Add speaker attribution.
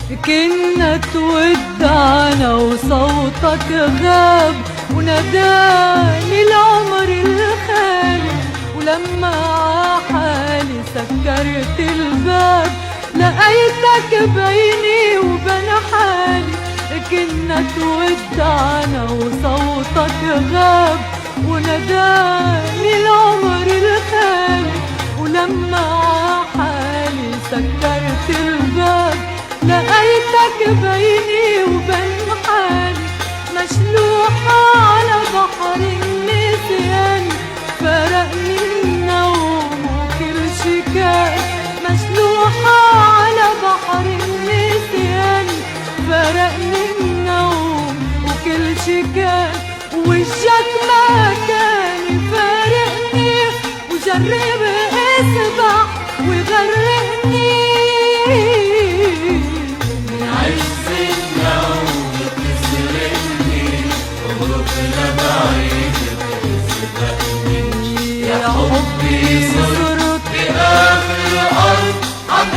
Speaker 1: كنا تودعنا وصوتك غاب وناداني العمر الخالي، ولما عحالي سكرت الباب لقيتك بيني وبين حالي. كنا تودعنا وصوتك غاب وناداني العمر الخالي، ولما عحالي سكرت الباب لقيتك بيني وبين حالي. مشلوحة على بحر النسيان فرقني النوم وكل شي كان. مشلوحة على بحر النسيان فرقني النوم وكل شي كان. وجهك ما كان يفارقني وجرب اسبح ويغرقني.
Speaker 2: عز النوم بتسرقني وبكرة بعيد بتسبقني. يا حبي صرت بآخر الأرض عم